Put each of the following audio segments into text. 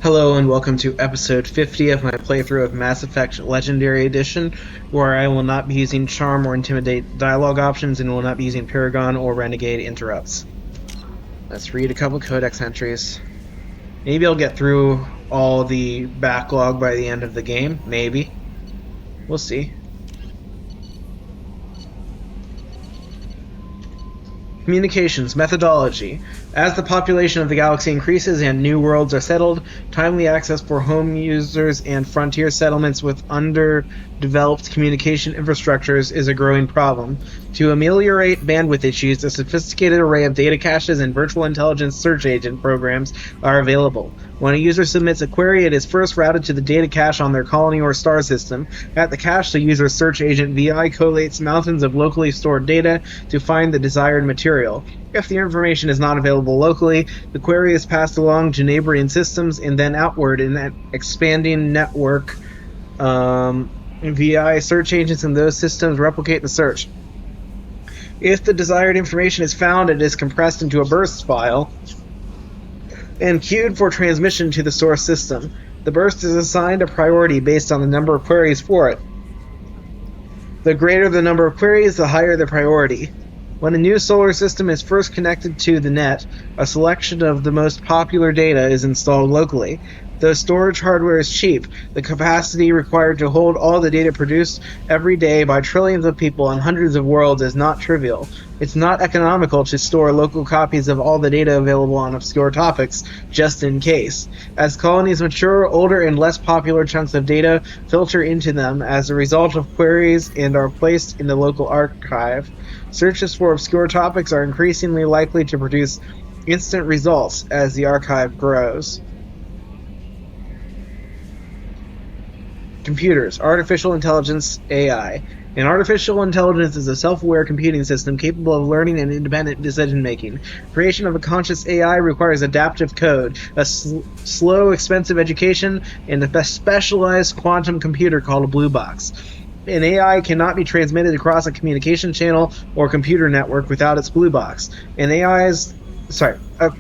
Hello and welcome to episode 50 of my playthrough of Mass Effect Legendary Edition, where I will not be using Charm or Intimidate dialogue options and will not be using Paragon or Renegade interrupts. Let's read a couple codex entries. Maybe I'll get through all the backlog by the end of the game. Maybe. We'll see. Communications methodology. As the population of the galaxy increases and new worlds are settled, timely access for home users and frontier settlements with underdeveloped communication infrastructures is a growing problem. To ameliorate bandwidth issues, a sophisticated array of data caches and virtual intelligence search agent programs are available. When a user submits a query, it is first routed to the data cache on their colony or star system. At the cache, the user's search agent VI collates mountains of locally stored data to find the desired material. If the information is not available locally, the query is passed along to neighboring systems and then outward in an expanding network. VI search agents in those systems replicate the search. If the desired information is found, it is compressed into a burst file and queued for transmission to the source system. The burst is assigned a priority based on the number of queries for it. The greater the number of queries, the higher the priority. When a new solar system is first connected to the net, a selection of the most popular data is installed locally. Though storage hardware is cheap, the capacity required to hold all the data produced every day by trillions of people on hundreds of worlds is not trivial. It's not economical to store local copies of all the data available on obscure topics, just in case. As colonies mature, older and less popular chunks of data filter into them as a result of queries and are placed in the local archive. Searches for obscure topics are increasingly likely to produce instant results as the archive grows. Computers, artificial intelligence, AI. An artificial intelligence is a self-aware computing system capable of learning and independent decision-making. Creation of a conscious AI requires adaptive code, a slow, expensive education, and a specialized quantum computer called a blue box. An AI cannot be transmitted across a communication channel or computer network without its blue box.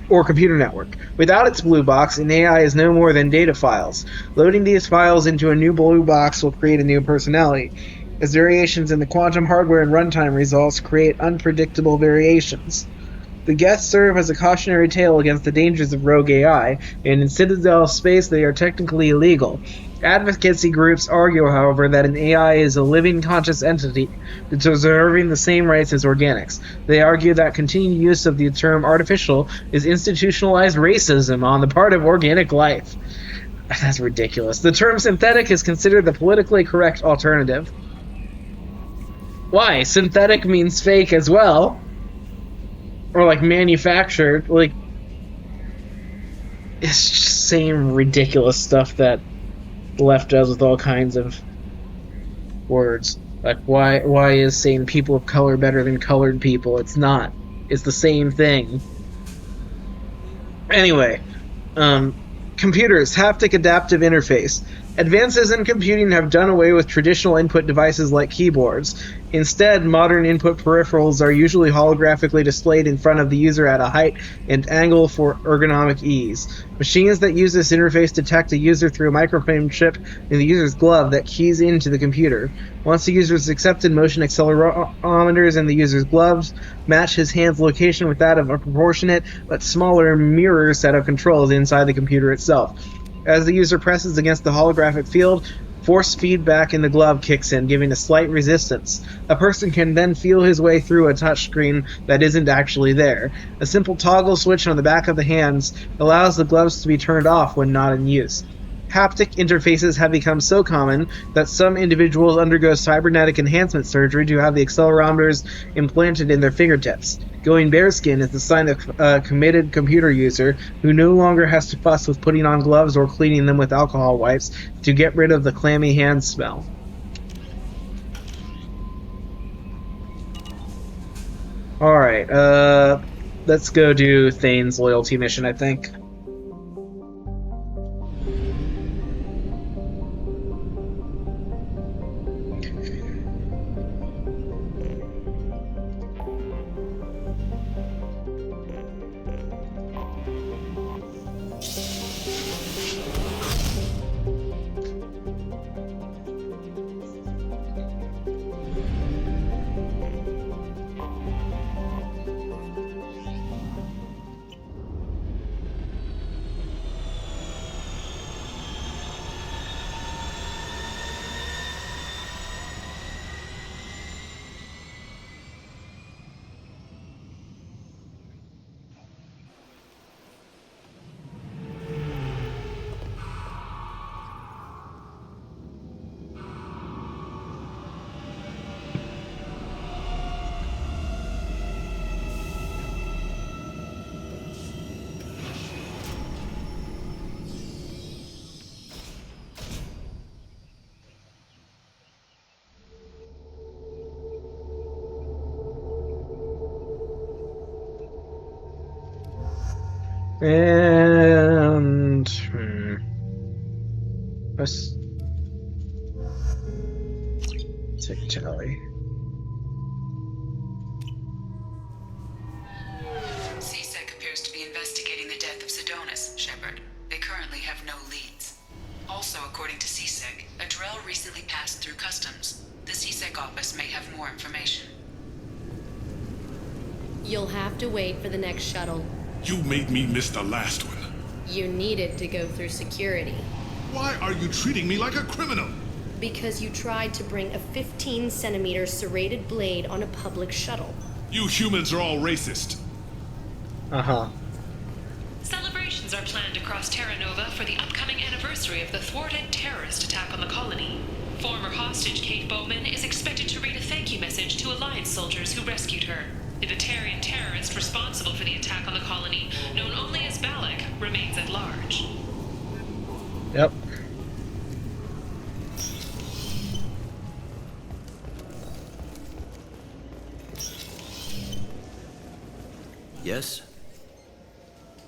Or computer network. Without its blue box, an AI is no more than data files. Loading these files into a new blue box will create a new personality, as variations in the quantum hardware and runtime results create unpredictable variations. The guests serve as a cautionary tale against the dangers of rogue AI, and in Citadel space they are technically illegal. Advocacy groups argue, however, that an AI is a living conscious entity deserving the same rights as organics. They argue that continued use of the term artificial is institutionalized racism on the part of organic life. That's ridiculous. The term synthetic is considered the politically correct alternative. Why? Synthetic means fake as well. Or like manufactured. Like, it's just saying ridiculous stuff that the left does with all kinds of words. Like, why is saying people of color better than colored people? It's not. It's the same thing. Anyway, computers, haptic adaptive interface. Advances in computing have done away with traditional input devices like keyboards. Instead, modern input peripherals are usually holographically displayed in front of the user at a height and angle for ergonomic ease. Machines that use this interface detect a user through a microframe chip in the user's glove that keys into the computer. Once the user is accepted, motion accelerometers in the user's gloves match his hand's location with that of a proportionate but smaller mirror set of controls inside the computer itself. As the user presses against the holographic field, force feedback in the glove kicks in, giving a slight resistance. A person can then feel his way through a touchscreen that isn't actually there. A simple toggle switch on the back of the hands allows the gloves to be turned off when not in use. Haptic interfaces have become so common that some individuals undergo cybernetic enhancement surgery to have the accelerometers implanted in their fingertips. Going bareskin is the sign of a committed computer user who no longer has to fuss with putting on gloves or cleaning them with alcohol wipes to get rid of the clammy hand smell. Alright, let's go do Thane's loyalty mission, I think. And let's take tally. CSEC appears to be investigating the death of Sedonis, Shepard. They currently have no leads. Also, according to CSEC, a Drell recently passed through customs. The CSEC office may have more information. You'll have to wait for the next shuttle. You made me miss the last one. You needed to go through security. Why are you treating me like a criminal? Because you tried to bring a 15-centimeter serrated blade on a public shuttle. You humans are all racist. Uh-huh. Celebrations are planned across Terra Nova for the upcoming anniversary of the thwarted terrorist attack on the colony. Former hostage Kate Bowman is expected to read a thank you message to Alliance soldiers who rescued her. The Batarian terrorist responsible for the attack on the colony, known only as Balak, remains at large. Yep. Yes?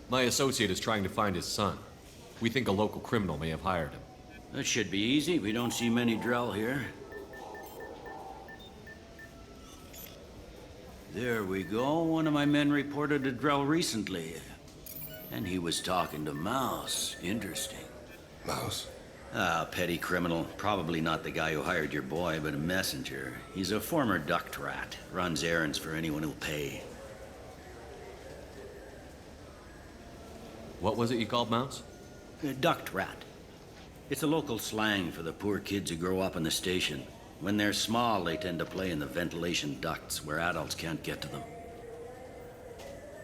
My associate is trying to find his son. We think a local criminal may have hired him. That should be easy. We don't see many Drell here. There we go. One of my men reported a Drell recently. And he was talking to Mouse. Interesting. Mouse? Ah, petty criminal. Probably not the guy who hired your boy, but a messenger. He's a former duct rat. Runs errands for anyone who'll pay. What was it you called Mouse? A duct rat. It's a local slang for the poor kids who grow up in the station. When they're small, they tend to play in the ventilation ducts where adults can't get to them.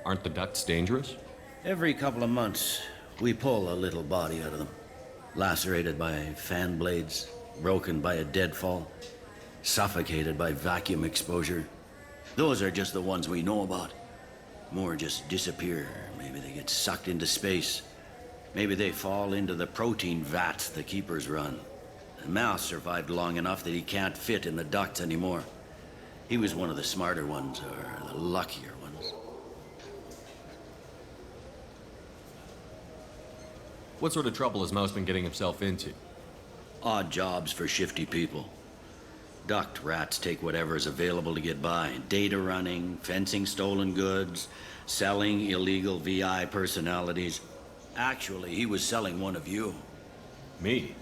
Aren't the ducts dangerous? Every couple of months, we pull a little body out of them. Lacerated by fan blades, broken by a deadfall, suffocated by vacuum exposure. Those are just the ones we know about. More just disappear. Maybe they get sucked into space. Maybe they fall into the protein vats the keepers run. The Mouse survived long enough that he can't fit in the ducts anymore. He was one of the smarter ones, or the luckier ones. What sort of trouble has Mouse been getting himself into? Odd jobs for shifty people. Duct rats take whatever is available to get by. Data running, fencing stolen goods, selling illegal VI personalities. Actually, he was selling one of you. Me?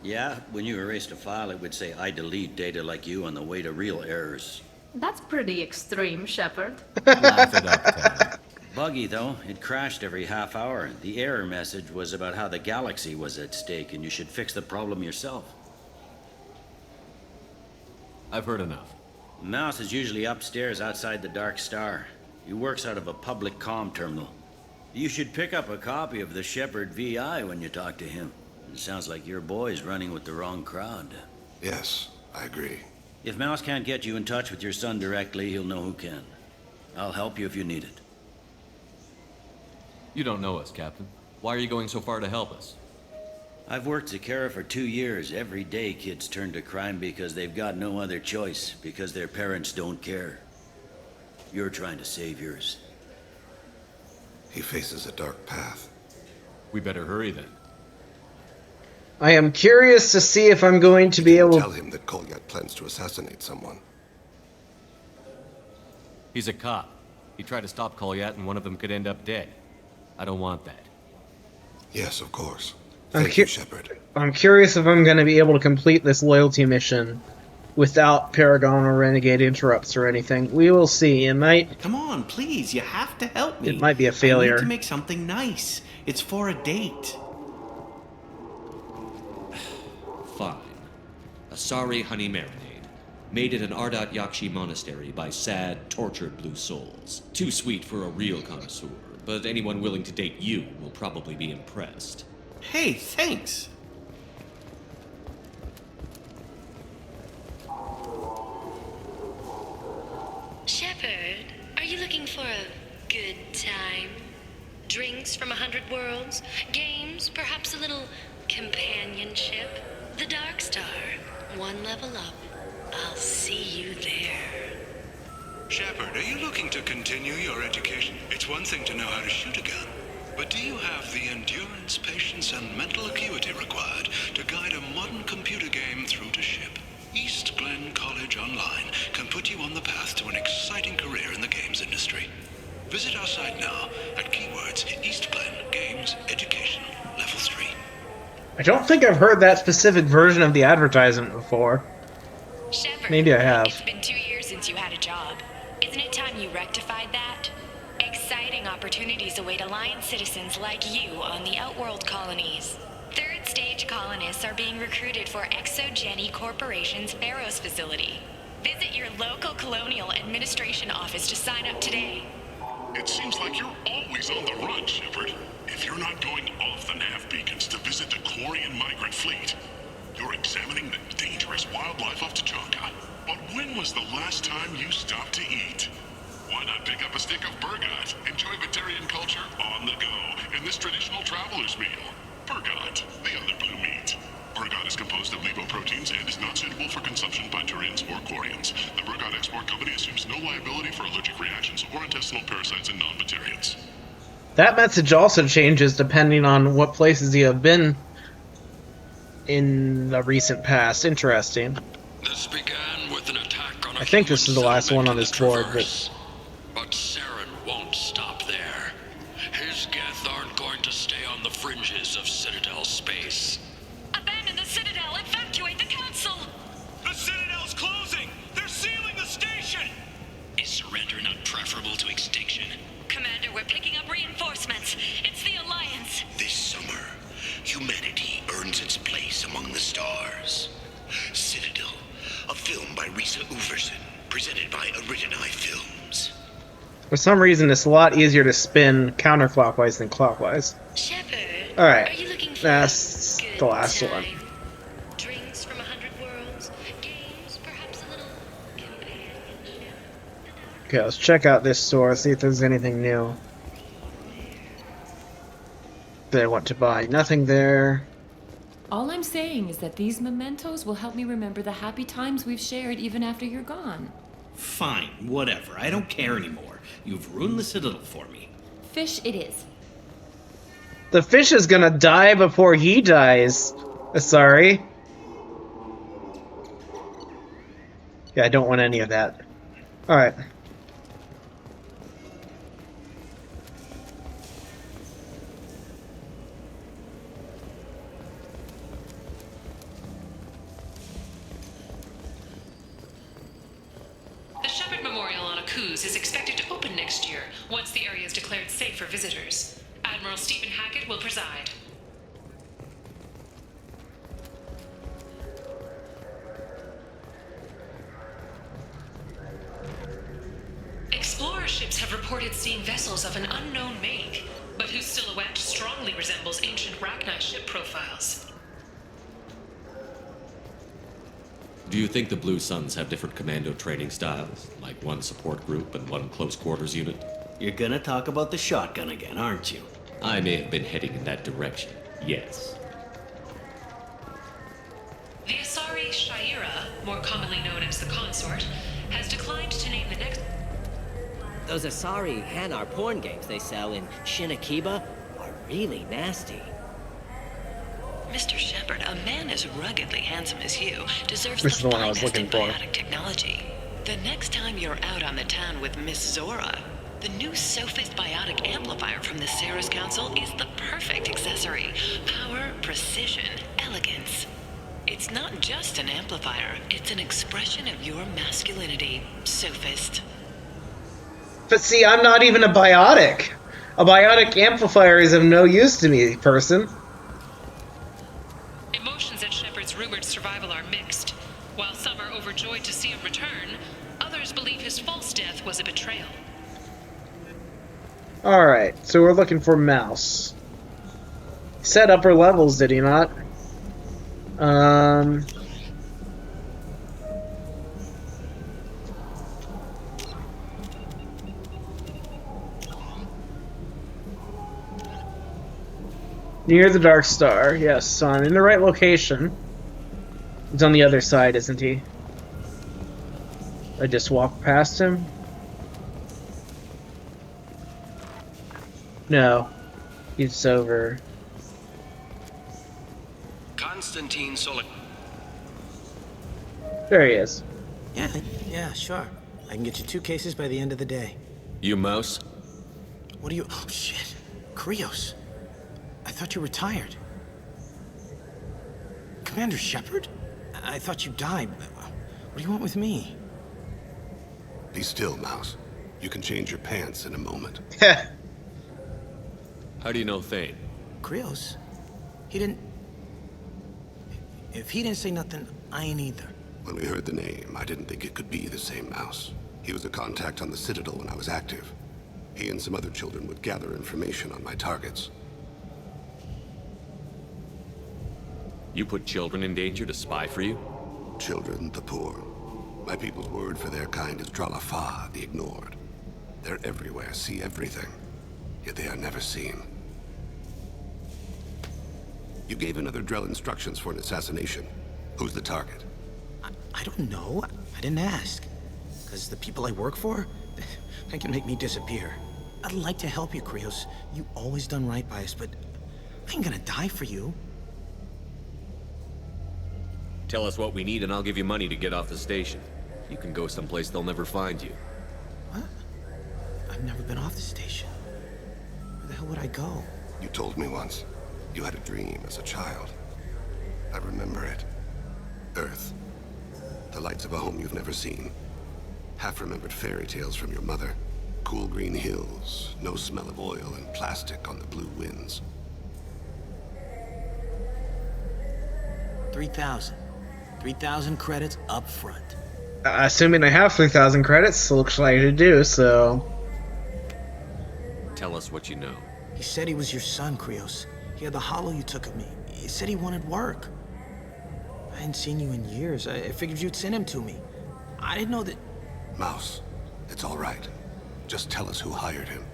Yeah, when you erased a file, it would say, I delete data like you on the way to real errors. That's pretty extreme, Shepard. Laugh it up, Tally. Buggy, though. It crashed every half hour. The error message was about how the galaxy was at stake, and you should fix the problem yourself. I've heard enough. Mouse is usually upstairs outside the Dark Star. He works out of a public comm terminal. You should pick up a copy of the Shepard VI when you talk to him. It sounds like your boy's running with the wrong crowd. Yes, I agree. If Mouse can't get you in touch with your son directly, he'll know who can. I'll help you if you need it. You don't know us, Captain. Why are you going so far to help us? I've worked Zakara for 2 years. Every day kids turn to crime because they've got no other choice, because their parents don't care. You're trying to save yours. He faces a dark path. We better hurry then. I am curious to see if I'm going to be able Tell him that Kolyat plans to assassinate someone. He's a cop. He tried to stop Kolyat and one of them could end up dead. I don't want that. Yes, of course. I'm Thank you, Shepard. I'm curious if I'm going to be able to complete this loyalty mission without Paragon or Renegade interrupts or anything. We will see. It might... Come on, please, you have to help me. It might be a failure. I need to make something nice. It's for a date. Fine. A sorry honey marinade. Made at an Ardat Yakshi monastery by sad, tortured blue souls. Too sweet for a real connoisseur, but anyone willing to date you will probably be impressed. Hey, thanks. Shepard, are you looking for a good time? Drinks from 100 worlds? Games? Perhaps a little companionship? The Dark Star. One level up. I'll see you there. Shepard, are you looking to continue your education? It's one thing to know how to shoot a gun, But do you have the endurance, patience, and mental acuity required to guide a modern computer game through to ship? East Glen College Online can put you on the path to an exciting career in the games industry. Visit our site now at keywords East Glen Games Education Level 3. I don't think I've heard that specific version of the advertisement before. Shepard, Maybe I have. it's been 2 years since you had a job. Isn't it time you rectified that? Exciting opportunities await Alliance citizens like you on the Outworld colonies. Third stage colonists are being recruited for ExoGeni Corporation's Pharaoh's facility. Visit your local colonial administration office to sign up today. It seems like you're always on the run, Shepard. If you're not going off the nav beacons to visit the Quarian migrant fleet, you're examining the dangerous wildlife of Tajanka. But when was the last time you stopped to eat? Why not pick up a stick of Burgot? Enjoy Batarian culture on the go in this traditional traveler's meal. Burgot, the other blue meat. Burgot is composed of lipoproteins and is not suitable for consumption by Turians or Quarians. The Burgot Export Company assumes no liability for allergic reactions or intestinal parasites in non-Batarians. That message also changes depending on what places you have been in the recent past. Interesting. This began with an attack on a I think this is the last one on this board, but Saren won't stop there. His Geth aren't going to stay on the fringes of Citadel space. Abandon the Citadel! Evacuate the Council! The Citadel's closing! They're sealing the station! Is surrender not preferable to extinction? Commander, we're picking up reinforcements. It's the Alliance. This summer, humanity earns its place among the stars. Citadel, a film by Risa Uverson, presented by Aridani Films. For some reason, it's a lot easier to spin counterclockwise than clockwise. Shepard, Alright, are you looking for that's a good the last time? one. Drinks from 100 worlds, games, perhaps a little companionship. Okay, let's check out this store, see if there's anything new that I want to buy. Nothing there. All I'm saying is that these mementos will help me remember the happy times we've shared even after you're gone. Fine, whatever. I don't care anymore. You've ruined the Citadel for me. Fish it is. The fish is gonna die before he dies. Sorry. Yeah, I don't want any of that. Alright. The Shepard Memorial on Akuz is expected to open next year, once the area is declared safe for visitors. Admiral Stephen Hackett will preside. Explorer ships have reported seeing vessels of an unknown make, but whose silhouette strongly resembles ancient Rachni ship profiles. Do you think the Blue Suns have different commando training styles? Like one support group and one close quarters unit? You're gonna talk about the shotgun again, aren't you? I may have been heading in that direction, yes. The Asari Shaira, more commonly known as the Consort, has declined to name the next... Those Asari Hanar porn games they sell in Shinakiba are really nasty. Mr. Shepard, a man as ruggedly handsome as you deserves This is the the one I was finest looking in for. biotic technology. The next time you're out on the town with Miss Zora, the new Sophist biotic amplifier from the Sarah's Council is the perfect accessory. Power, precision, elegance. It's not just an amplifier, it's an expression of your masculinity, Sophist. But see, I'm not even a biotic. A biotic amplifier is of no use to me, person. Emotions at Shepard's rumored survival are mixed. While some are overjoyed to see him return, others believe his false death was a betrayal. Alright, so we're looking for Mouse. He said upper levels, did he not? Near the Dark Star, yes, so I'm in the right location. He's on the other side, isn't he? I just walked past him? No. It's over. Constantine Solik. There he is. Yeah, sure. I can get you 2 cases by the end of the day. You mouse? What are you... Oh, shit. Krios. I thought you retired. Commander Shepard? I thought you died. What do you want with me? Be still, Mouse. You can change your pants in a moment. How do you know Thane? Krios? He didn't... If he didn't say nothing, I ain't either. When we heard the name, I didn't think it could be the same Mouse. He was a contact on the Citadel when I was active. He and some other children would gather information on my targets. You put children in danger to spy for you? Children, the poor. My people's word for their kind is Dralafa, the ignored. They're everywhere, see everything. Yet they are never seen. You gave another Drell instructions for an assassination. Who's the target? I don't know. I didn't ask. Because the people I work for, they can make me disappear. I'd like to help you, Krios. You always done right by us, but I ain't gonna die for you. Tell us what we need and I'll give you money to get off the station. You can go someplace they'll never find you. What? I've never been off the station. Where the hell would I go? You told me once. You had a dream as a child. I remember it. Earth. The lights of a home you've never seen. Half-remembered fairy tales from your mother. Cool green hills, no smell of oil and plastic on the blue winds. 3,000. 3,000 credits up front. Assuming I have 3,000 credits, looks like I do, so... Tell us what you know. He said he was your son, Krios. He had the hollow you took of me. He said he wanted work. I hadn't seen you in years. I figured you'd send him to me. I didn't know that... Mouse, it's all right. Just tell us who hired him.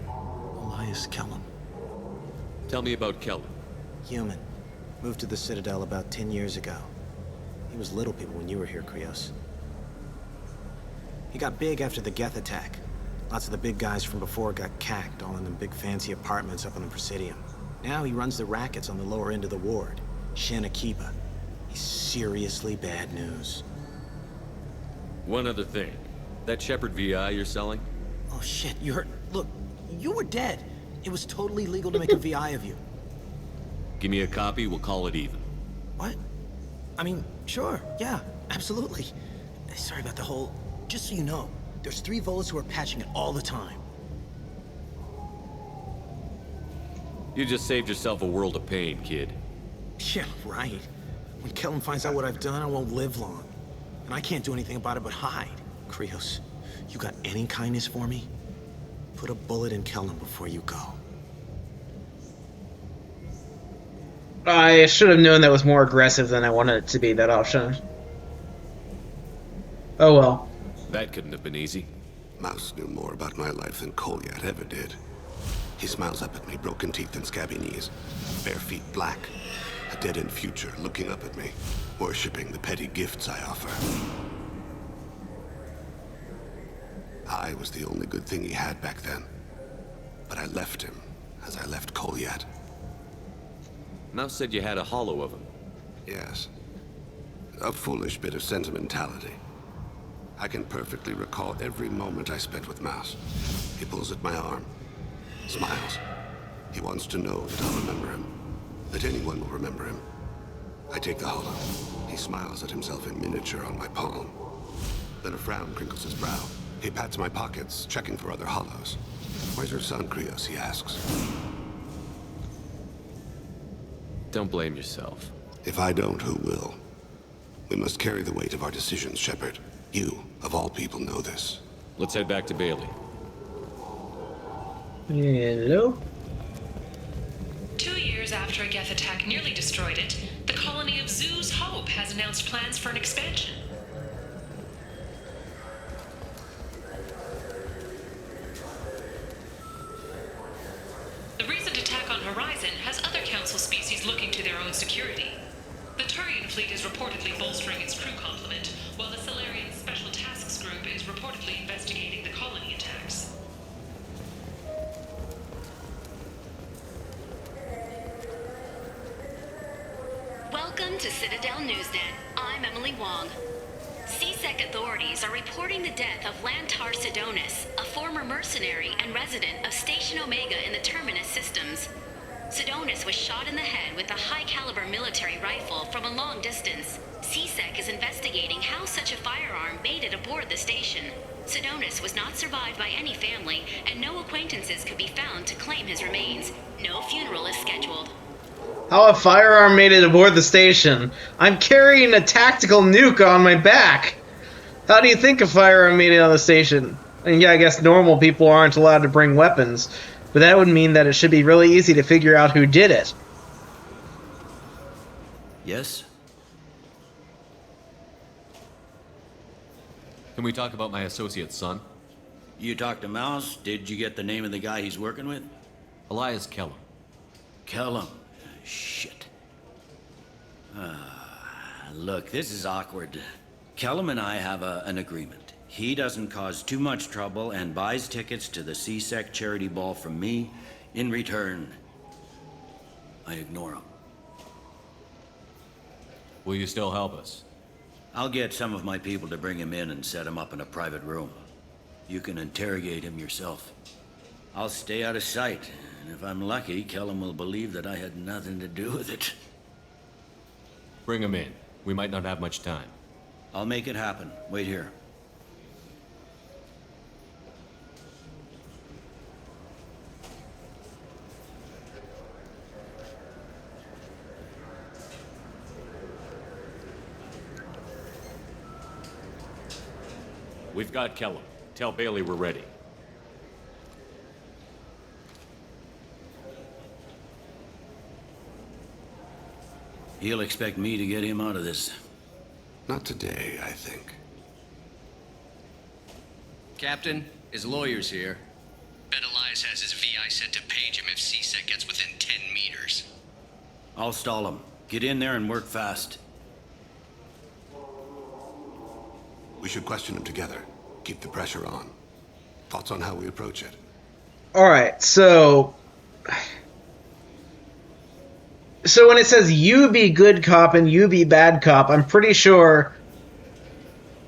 Elias Kellum. Tell me about Kellum. Human. Moved to the Citadel about 10 years ago. He was little people when you were here, Krios. He got big after the Geth attack. Lots of the big guys from before got cacked, all in them big fancy apartments up on the Presidium. Now he runs the rackets on the lower end of the ward, Shenakiba. He's seriously bad news. One other thing. That Shepard VI you're selling? Oh shit, you heard... Look, you were dead. It was totally legal to make a VI of you. Give me a copy, we'll call it even. What? I mean, sure, yeah, absolutely. Sorry about the whole... Just so you know, there's 3 Volas who are patching it all the time. You just saved yourself a world of pain, kid. Yeah, right. When Kellum finds out what I've done, I won't live long. And I can't do anything about it but hide. Krios, you got any kindness for me? Put a bullet in Kellum before you go. I should have known that was more aggressive than I wanted it to be, that option. Oh well. That couldn't have been easy. Mouse knew more about my life than Kolyat ever did. He smiles up at me, broken teeth and scabby knees. Bare feet black. A dead-end future looking up at me, worshipping the petty gifts I offer. I was the only good thing he had back then. But I left him, as I left Kolyat. Mouse said you had a hollow of him. Yes. A foolish bit of sentimentality. I can perfectly recall every moment I spent with Mouse. He pulls at my arm, smiles. He wants to know that I'll remember him, that anyone will remember him. I take the hollow. He smiles at himself in miniature on my palm. Then a frown crinkles his brow. He pats my pockets, checking for other hollows. Where's your son, Krios? He asks. Don't blame yourself. If I don't, who will? We must carry the weight of our decisions, Shepard. You, of all people, know this. Let's head back to Bailey. Hello? 2 years after a Geth attack nearly destroyed it, the colony of Zoo's Hope has announced plans for an expansion. The recent attack on Horizon has other Council species looking to their own security. The Turian fleet is reportedly bolstering its crew complement, while the Solarian Special Tasks Group is reportedly investigating the colony attacks. Welcome to Citadel Newsnet. I'm Emily Wong. CSEC authorities are reporting the death of Lantar Sidonis, a former mercenary and resident of Station Omega in the Terminus systems. Sidonis was shot in the head with a high-caliber military rifle from a long distance. CSEC is investigating how such a firearm made it aboard the station. Sidonis was not survived by any family, and no acquaintances could be found to claim his remains. No funeral is scheduled. How a firearm made it aboard the station. I'm carrying a tactical nuke on my back. How do you think a firearm made it on the station? And yeah, I guess normal people aren't allowed to bring weapons, but that would mean that it should be really easy to figure out who did it. Yes? Can we talk about my associate's son? You talked to Mouse? Did you get the name of the guy he's working with? Elias Kellum. Kellum. Shit. Look, this is awkward. Kellum and I have an agreement. He doesn't cause too much trouble and buys tickets to the CSEC charity ball from me. In return, I ignore him. Will you still help us? I'll get some of my people to bring him in and set him up in a private room. You can interrogate him yourself. I'll stay out of sight, and if I'm lucky, Kellum will believe that I had nothing to do with it. Bring him in. We might not have much time. I'll make it happen. Wait here. We've got Kellum. Tell Bailey we're ready. He'll expect me to get him out of this. Not today, I think. Captain, his lawyer's here. Bet Elias has his VI set to page him if CSEC gets within 10 meters. I'll stall him. Get in there and work fast. We should question him together. Keep the pressure on. Thoughts on how we approach it? Alright, so when it says you be good cop and you be bad cop, I'm pretty sure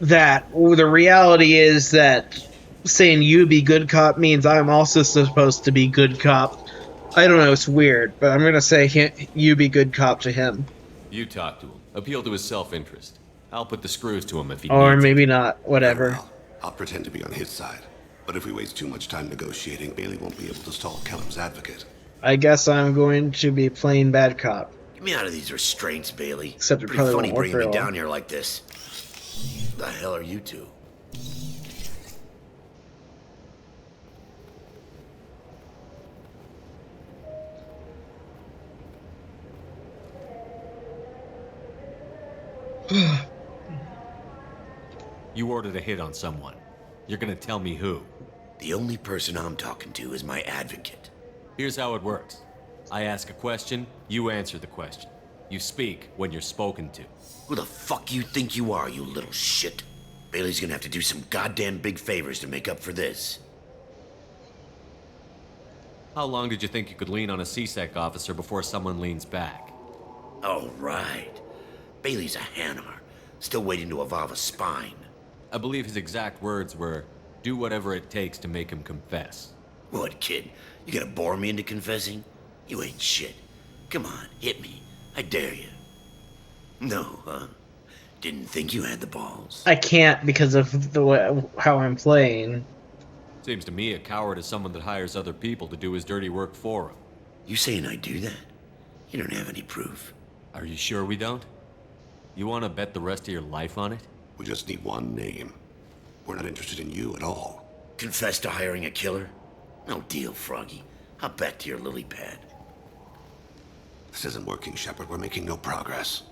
that the reality is that saying you be good cop means I'm also supposed to be good cop. I don't know, it's weird, but I'm gonna say you be good cop to him. You talk to him. Appeal to his self-interest. I'll put the screws to him if he Or needs maybe not, whatever. Well, I'll pretend to be on his side. But if we waste too much time negotiating, Bailey won't be able to stall Kellum's advocate. I guess I'm going to be playing bad cop. Get me out of these restraints, Bailey. Except it Pretty probably funny won't work bringing me very well. down here like this. The hell are you two? You ordered a hit on someone. You're gonna tell me who. The only person I'm talking to is my advocate. Here's how it works. I ask a question, you answer the question. You speak when you're spoken to. Who the fuck you think you are, you little shit? Bailey's gonna have to do some goddamn big favors to make up for this. How long did you think you could lean on a CSEC officer before someone leans back? Oh, right. Bailey's a Hanar, still waiting to evolve a spine. I believe his exact words were, do whatever it takes to make him confess. What, kid? You gonna bore me into confessing? You ain't shit. Come on, hit me. I dare you. No, huh? Didn't think you had the balls. I can't because of the way, how I'm playing. Seems to me a coward is someone that hires other people to do his dirty work for him. You saying I do that? You don't have any proof. Are you sure we don't? You want to bet the rest of your life on it? We just need one name. We're not interested in you at all. Confess to hiring a killer? No deal, Froggy. I'll bet to your lily pad. This isn't working, Shepard. We're making no progress.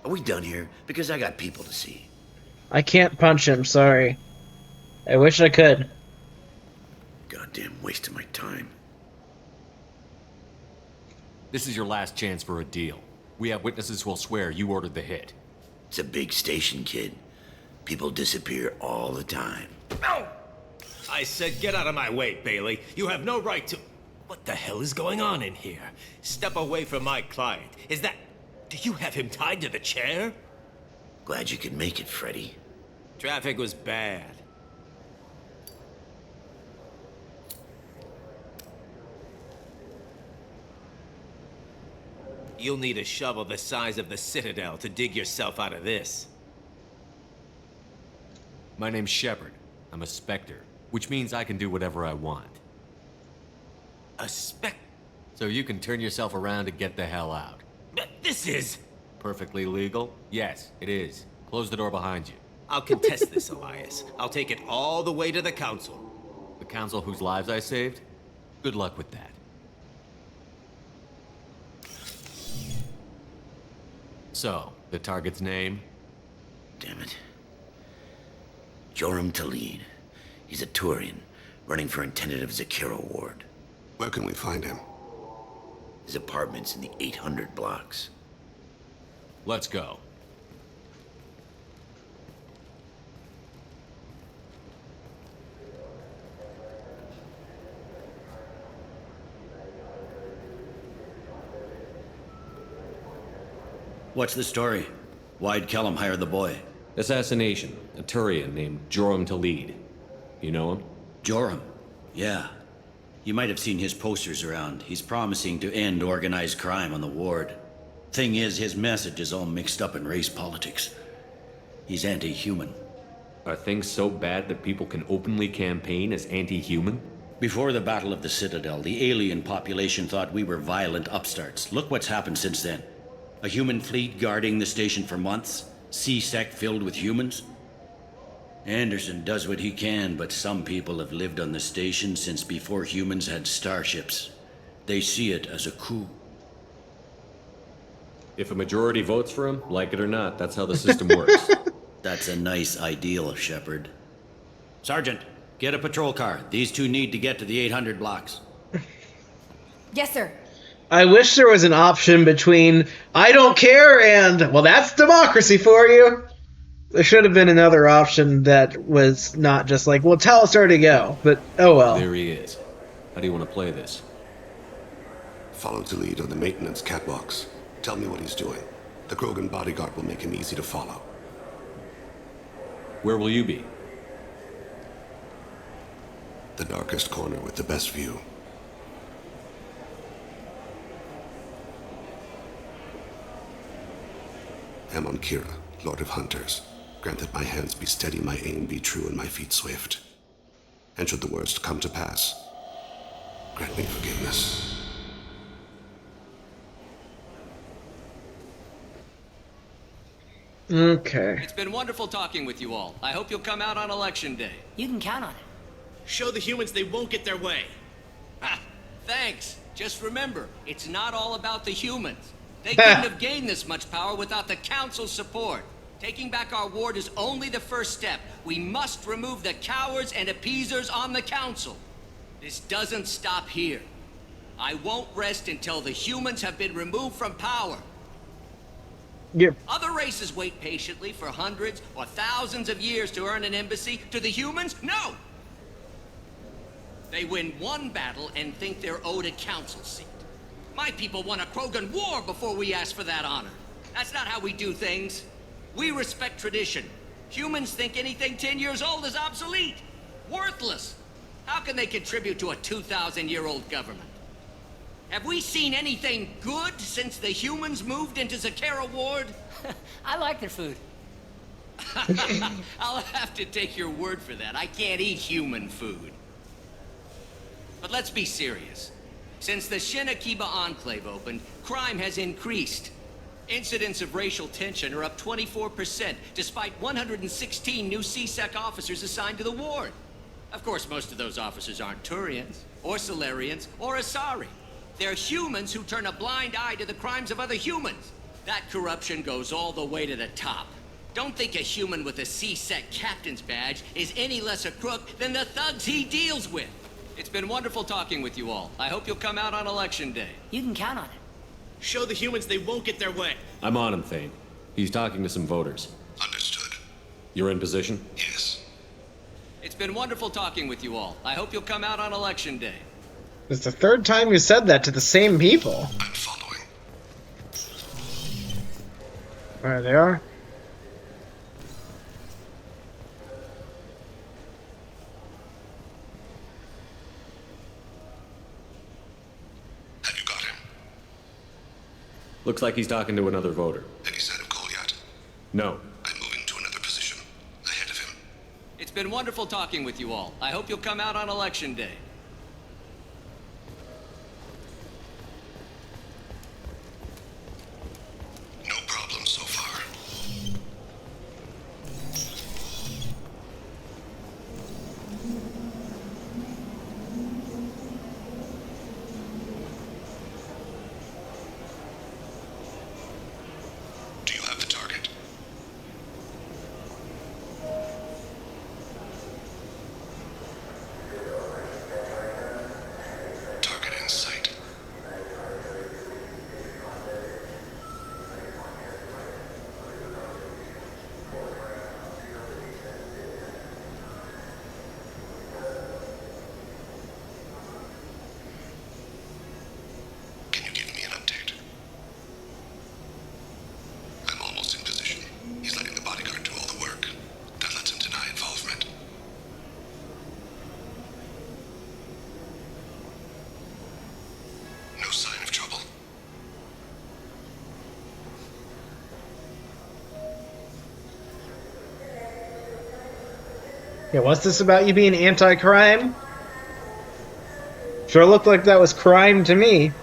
Are we done here? Because I got people to see. I can't punch him, sorry. I wish I could. Goddamn waste of my time. This is your last chance for a deal. We have witnesses who will swear you ordered the hit. It's a big station, kid. People disappear all the time. No! I said get out of my way, Bailey. You have no right to... What the hell is going on in here? Step away from my client. Is that... Do you have him tied to the chair? Glad you could make it, Freddy. Traffic was bad. You'll need a shovel the size of the Citadel to dig yourself out of this. My name's Shepard. I'm a Spectre, which means I can do whatever I want. A spec... So you can turn yourself around and get the hell out. But this is... Perfectly legal? Yes, it is. Close the door behind you. I'll contest this, Elias. I'll take it all the way to the Council. The Council whose lives I saved? Good luck with that. So, the target's name? Damn it. Joram Talid. He's a Turian, running for intendant of Zakira Ward. Where can we find him? His apartment's in the 800 blocks. Let's go. What's the story? Why'd Kellum hire the boy? Assassination. A Turian named Joram Talid. You know him? Joram? Yeah. You might have seen his posters around. He's promising to end organized crime on the ward. Thing is, his message is all mixed up in race politics. He's anti-human. Are things so bad that people can openly campaign as anti-human? Before the Battle of the Citadel, the alien population thought we were violent upstarts. Look what's happened since then. A human fleet guarding the station for months. C-Sec filled with humans. Anderson does what he can, but some people have lived on the station since before humans had starships. They see it as a coup. If a majority votes for him, like it or not, that's how the system works. That's a nice ideal, Shepard. Sergeant, get a patrol car. These two need to get to the 800 blocks. Yes, sir. I wish there was an option between I don't care and, well, that's democracy for you. There should have been another option that was not just like, well, tell us where to go, but oh well. There he is. How do you want to play this? Follow the lead on the maintenance catwalks. Tell me what he's doing. The Krogan bodyguard will make him easy to follow. Where will you be? The darkest corner with the best view. Amon Kira, Lord of Hunters. Grant that my hands be steady, my aim be true, and my feet swift. And should the worst come to pass, grant me forgiveness. Okay. It's been wonderful talking with you all. I hope you'll come out on Election Day. You can count on it. Show the humans they won't get their way. Ah, thanks. Just remember, it's not all about the humans. They couldn't have gained this much power without the Council's support. Taking back our ward is only the first step. We must remove the cowards and appeasers on the Council. This doesn't stop here. I won't rest until the humans have been removed from power. Yep. Other races wait patiently for hundreds or thousands of years to earn an embassy. To the humans, no! They win one battle and think they're owed a council seat. My people won a Krogan war before we asked for that honor. That's not how we do things. We respect tradition. Humans think anything 10 years old is obsolete, worthless. How can they contribute to a 2,000-year-old government? Have we seen anything good since the humans moved into Zakira Ward? I like their food. I'll have to take your word for that. I can't eat human food. But let's be serious. Since the Shinakiba Enclave opened, crime has increased. Incidents of racial tension are up 24%, despite 116 new C-Sec officers assigned to the ward. Of course, most of those officers aren't Turians, or Solarians, or Asari. They're humans who turn a blind eye to the crimes of other humans. That corruption goes all the way to the top. Don't think a human with a C-Sec captain's badge is any less a crook than the thugs he deals with. It's been wonderful talking with you all. I hope you'll come out on Election Day. You can count on it. Show the humans they won't get their way. I'm on him, Thane. He's talking to some voters. Understood. You're in position? Yes. It's been wonderful talking with you all. I hope you'll come out on Election Day. It's the third time you said that to the same people. I'm following. There they are. Have you got him? Looks like he's talking to another voter. Any sign of Goliath? No. I'm moving to another position. Ahead of him. It's been wonderful talking with you all. I hope you'll come out on Election Day. No problem so far. Do you have the target? Target in sight. Can you give me an update? I'm almost in position. He's letting the bodyguard do all the work. That lets him deny involvement. No sign of trouble. Yeah, what's this about you being anti-crime? Sure looked like that was crime to me.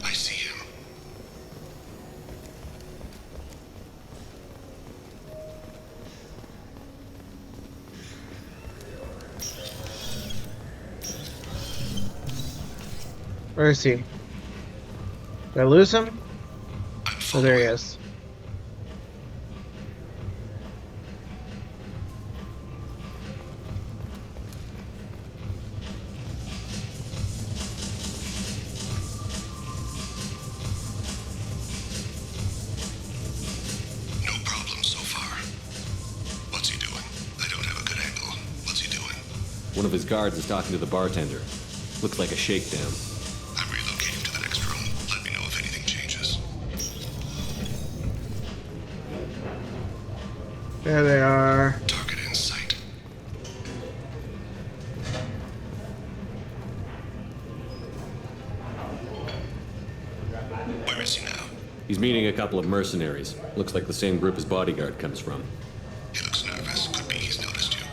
I see him. Where is he? Did I lose him? Oh, there he is. No problem so far. What's he doing? I don't have a good angle. What's he doing? One of his guards is talking to the bartender. Looks like a shakedown. I'm relocating to the next room. Let me know if anything changes. There they are. Target in sight. Where is he now? He's meeting a couple of mercenaries. Looks like the same group his bodyguard comes from. He looks nervous. Could be he's noticed you.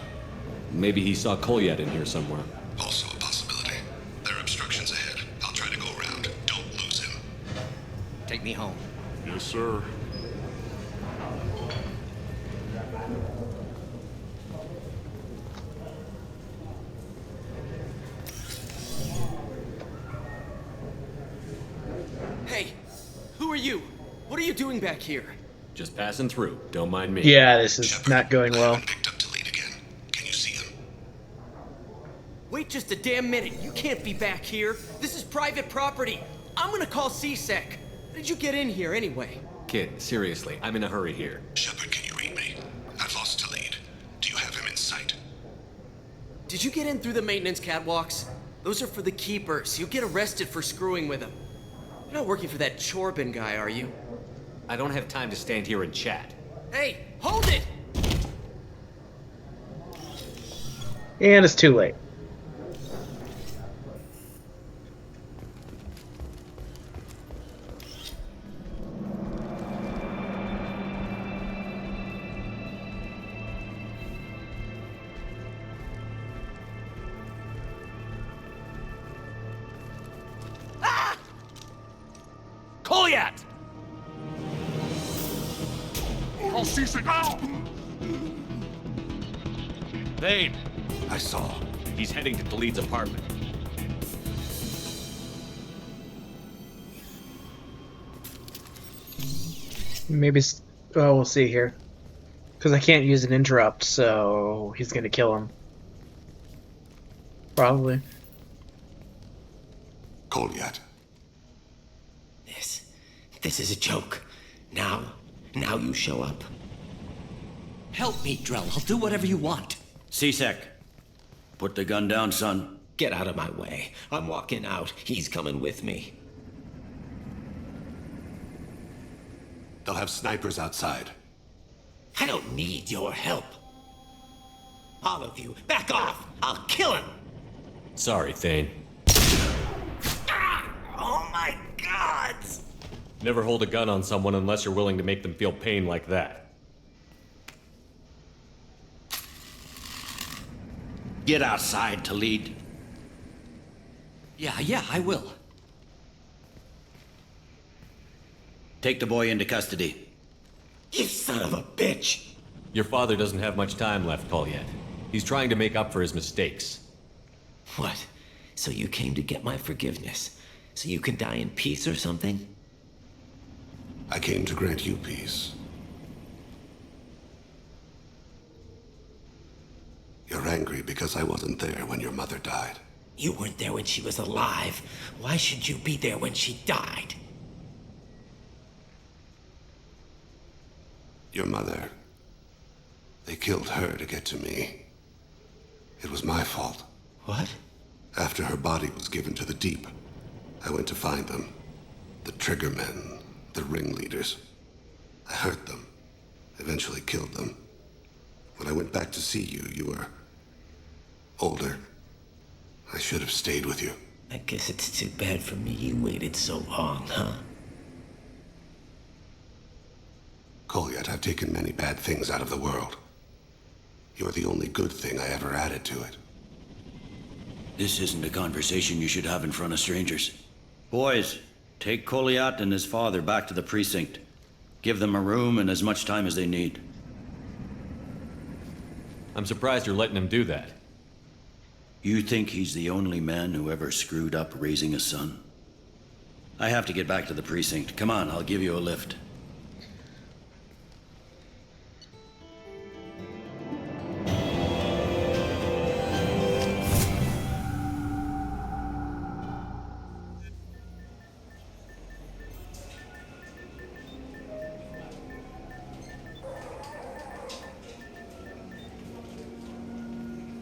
Maybe he saw Kolyat in here somewhere. Also a possibility. There are obstructions ahead. I'll try to go around. Don't lose him. Take me home. Yes, sir. Hey, who are you? What are you doing back here? Just passing through. Don't mind me. Yeah, this is not going well. Wait just a damn minute. You can't be back here. This is private property. I'm gonna call CSEC. How did you get in here anyway? Kid, seriously, I'm in a hurry here. Shepard, can you read me? I've lost a lead. Do you have him in sight? Did you get in through the maintenance catwalks? Those are for the keepers. You'll get arrested for screwing with them. You're not working for that Chorbin guy, are you? I don't have time to stand here and chat. Hey, hold it! And it's too late. Kolyat! Oh, CSEC! Ow! Vane! I saw. He's heading to Khalid's apartment. Maybe. Oh, we'll see here. Because I can't use an interrupt, so he's gonna kill him. Probably. Kolyat. This is a joke. Now you show up. Help me, Drell. I'll do whatever you want. CSEC, put the gun down, son. Get out of my way. I'm walking out. He's coming with me. They'll have snipers outside. I don't need your help. All of you, back off! I'll kill him! Sorry, Thane. Oh my god! Never hold a gun on someone unless you're willing to make them feel pain like that. Get outside, Talid. Yeah, I will. Take the boy into custody. You son of a bitch! Your father doesn't have much time left, Kolyat. He's trying to make up for his mistakes. What? So you came to get my forgiveness? So you can die in peace or something? I came to grant you peace. You're angry because I wasn't there when your mother died. You weren't there when she was alive. Why should you be there when she died? Your mother... They killed her to get to me. It was my fault. What? After her body was given to the Deep, I went to find them. The Triggermen, the ringleaders. I hurt them, eventually killed them. When I went back to see you, you were... older. I should have stayed with you. I guess it's too bad for me you waited so long, huh? Kolyat, I've taken many bad things out of the world. You're the only good thing I ever added to it. This isn't a conversation you should have in front of strangers. Boys, take Kolyat and his father back to the precinct. Give them a room and as much time as they need. I'm surprised you're letting him do that. You think he's the only man who ever screwed up raising a son? I have to get back to the precinct. Come on, I'll give you a lift.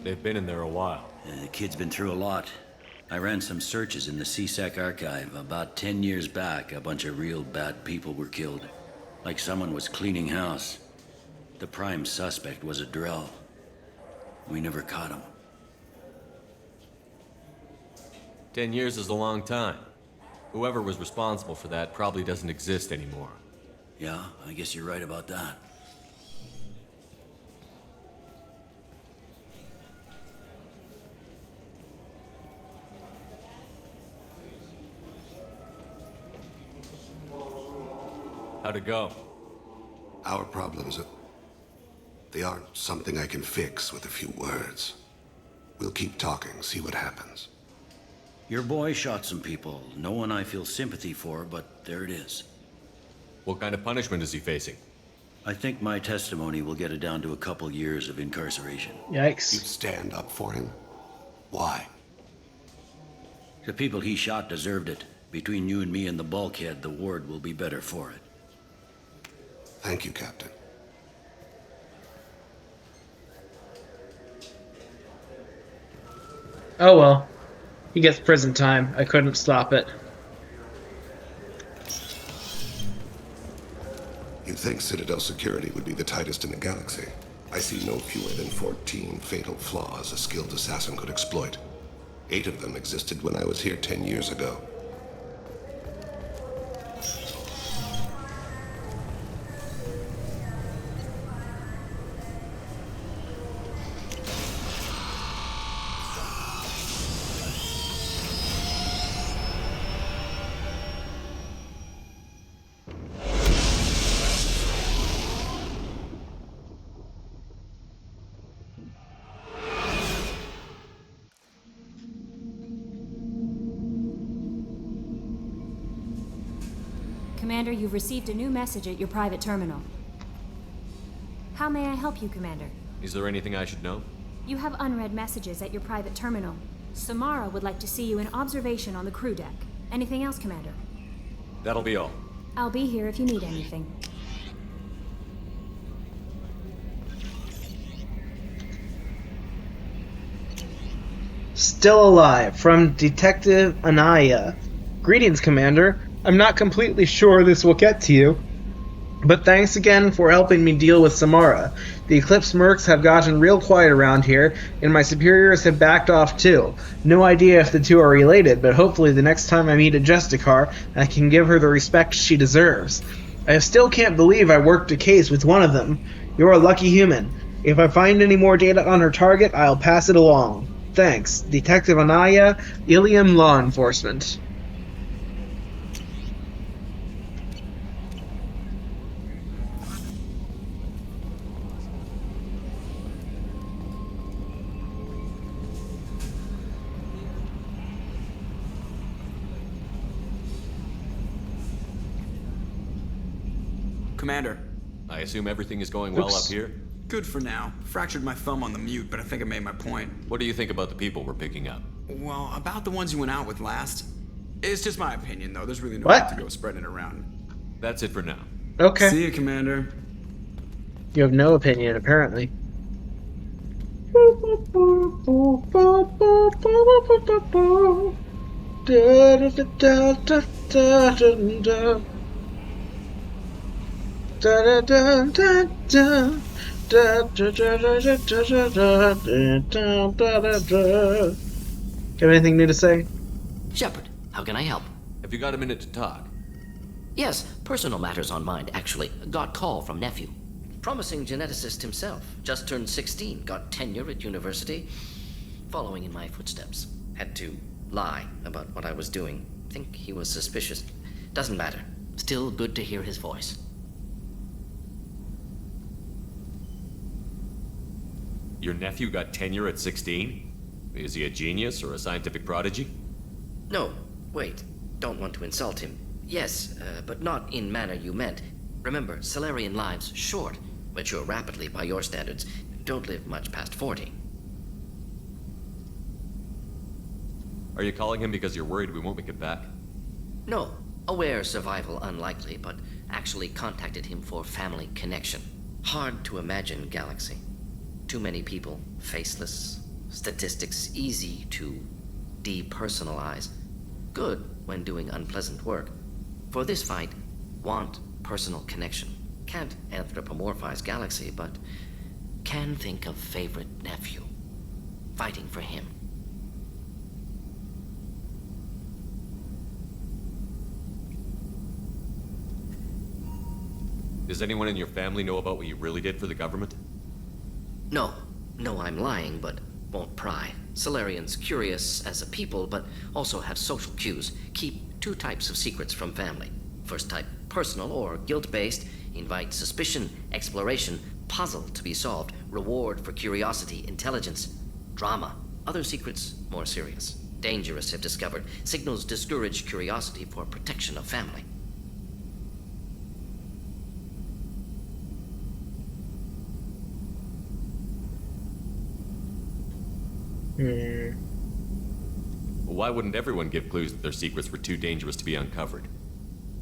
They've been in there a while. The kid's been through a lot. I ran some searches in the CSEC archive. About 10 years back, a bunch of real bad people were killed. Like someone was cleaning house. The prime suspect was a Drell. We never caught him. 10 years is a long time. Whoever was responsible for that probably doesn't exist anymore. Yeah, I guess you're right about that. How'd it go? Our problems, they aren't something I can fix with a few words. We'll keep talking, see what happens. Your boy shot some people. No one I feel sympathy for, but there it is. What kind of punishment is he facing? I think my testimony will get it down to a couple years of incarceration. Yikes. You'd stand up for him? Why? The people he shot deserved it. Between you and me and the bulkhead, the ward will be better for it. Thank you, Captain. Oh well. He gets prison time. I couldn't stop it. You'd think Citadel security would be the tightest in the galaxy. I see no fewer than 14 fatal flaws a skilled assassin could exploit. 8 of them existed when I was here 10 years ago. Commander, you've received a new message at your private terminal. How may I help you, Commander? Is there anything I should know? You have unread messages at your private terminal. Samara would like to see you in observation on the crew deck. Anything else, Commander? That'll be all. I'll be here if you need anything. Still alive, from Detective Anaya. Greetings, Commander. I'm not completely sure this will get to you, But thanks again for helping me deal with Samara. The Eclipse mercs have gotten real quiet around here, and my superiors have backed off too. No idea if the two are related, but hopefully the next time I meet a Justicar, I can give her the respect she deserves. I still can't believe I worked a case with one of them. You're a lucky human. If I find any more data on her target, I'll pass it along. Thanks. Detective Anaya, Ilium Law Enforcement. Commander. I assume everything is going well up here? Good for now. Fractured my thumb on the mute, but I think I made my point. What do you think about the people we're picking up? Well, about the ones you went out with last. It's just my opinion, though. There's really no What? need to go spreading it around. That's it for now. Okay. See you, Commander. You have no opinion, apparently. Got anything new to say? Shepard, how can I help? Have you got a minute to talk? Yes, personal matters on mind, actually. Got call from nephew. Promising geneticist himself. Just turned 16, got tenure at university. Following in my footsteps. Had to lie about what I was doing. Think he was suspicious. Doesn't matter. Still good to hear his voice. Your nephew got tenure at 16? Is he a genius or a scientific prodigy? No, wait. Don't want to insult him. Yes, but not in manner you meant. Remember, Salarian lives short. Mature rapidly by your standards. Don't live much past 40. Are you calling him because you're worried we won't make it back? No. Aware survival unlikely, but actually contacted him for family connection. Hard to imagine galaxy. Too many people, faceless. Statistics easy to depersonalize. Good when doing unpleasant work. For this fight, want personal connection. Can't anthropomorphize galaxy, but can think of favorite nephew. Fighting for him. Does anyone in your family know about what you really did for the government? No. No, I'm lying, but won't pry. Solarians curious as a people, but also have social cues. Keep two types of secrets from family. First type, personal or guilt-based. Invite suspicion, exploration, puzzle to be solved, reward for curiosity, intelligence, drama. Other secrets, more serious. Dangerous if discovered. Signals discourage curiosity for protection of family. Why wouldn't everyone give clues that their secrets were too dangerous to be uncovered?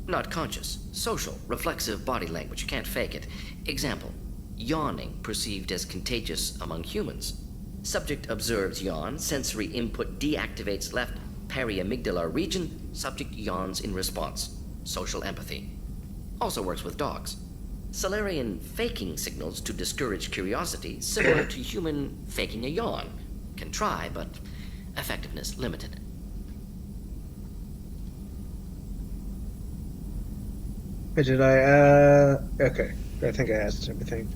Not conscious. Social, reflexive body language. Can't fake it. Example. Yawning perceived as contagious among humans. Subject observes yawn. Sensory input deactivates left periamygdalar region. Subject yawns in response. Social empathy. Also works with dogs. Solarian faking signals to discourage curiosity, similar to human faking a yawn. Can try, but effectiveness limited. Did I, okay. I think I asked everything.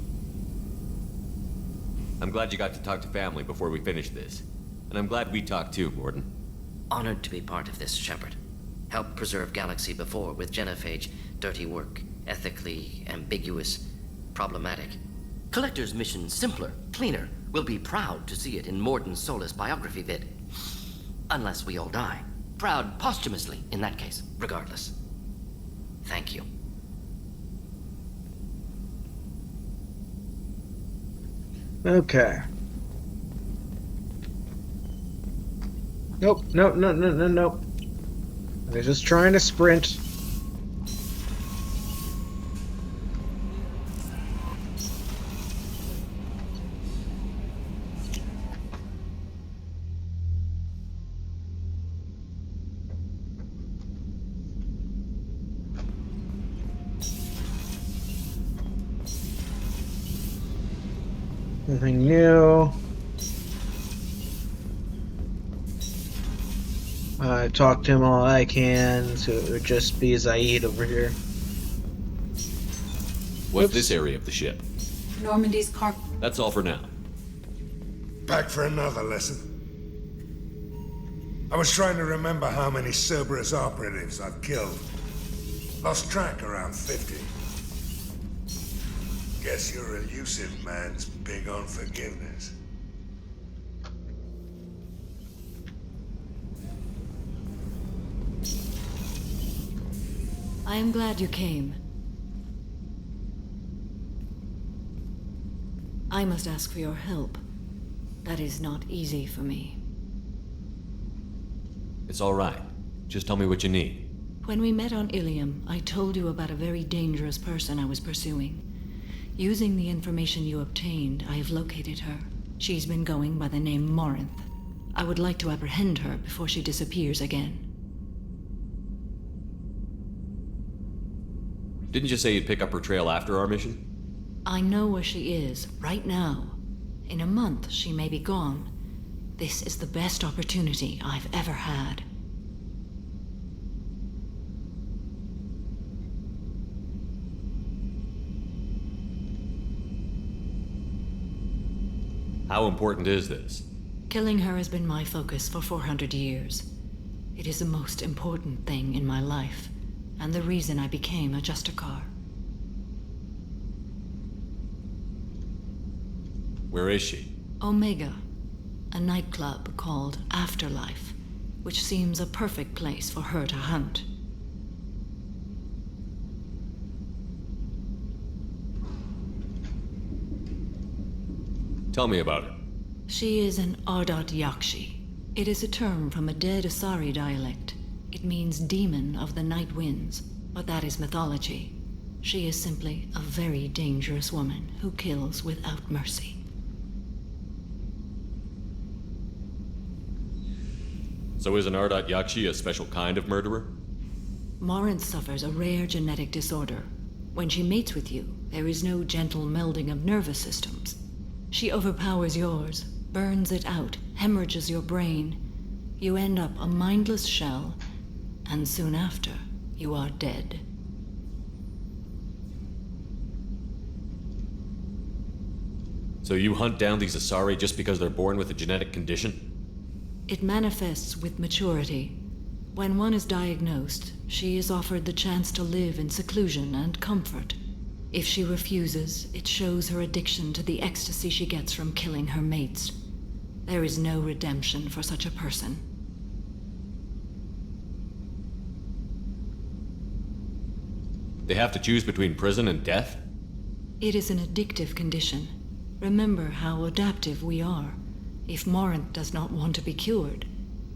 I'm glad you got to talk to family before we finish this. And I'm glad we talked too, Gordon. Honored to be part of this, Shepard. Helped preserve Galaxy before with genophage. Dirty work. Ethically ambiguous. Problematic. Collector's mission simpler, cleaner. We'll be proud to see it in Morden Solis biography vid. Unless we all die. Proud posthumously, in that case, regardless. Thank you. Okay. Nope, nope, no, no, no, nope. They're just trying to sprint. Nothing new. Talk to him all I can, so it would just be Zaid over here. What's this area of the ship? Normandy's car. That's all for now. Back for another lesson. I was trying to remember how many Cerberus operatives I've killed. Lost track around 50. Guess your elusive man's big on forgiveness. I am glad you came. I must ask for your help. That is not easy for me. It's all right. Just tell me what you need. When we met on Ilium, I told you about a very dangerous person I was pursuing. Using the information you obtained, I have located her. She's been going by the name Morinth. I would like to apprehend her before she disappears again. Didn't you say you'd pick up her trail after our mission? I know where she is, right now. In a month, she may be gone. This is the best opportunity I've ever had. How important is this? Killing her has been my focus for 400 years. It is the most important thing in my life, and the reason I became a Justicar. Where is she? Omega, a nightclub called Afterlife, which seems a perfect place for her to hunt. Tell me about her. She is an Ardat Yakshi. It is a term from a dead Asari dialect. It means demon of the night winds, but that is mythology. She is simply a very dangerous woman who kills without mercy. So is an Ardat Yakshi a special kind of murderer? Morinth suffers a rare genetic disorder. When she mates with you, there is no gentle melding of nervous systems. She overpowers yours, burns it out, hemorrhages your brain. You end up a mindless shell, and soon after, you are dead. So you hunt down these Asari just because they're born with a genetic condition? It manifests with maturity. When one is diagnosed, she is offered the chance to live in seclusion and comfort. If she refuses, it shows her addiction to the ecstasy she gets from killing her mates. There is no redemption for such a person. They have to choose between prison and death? It is an addictive condition. Remember how adaptive we are. If Morinth does not want to be cured,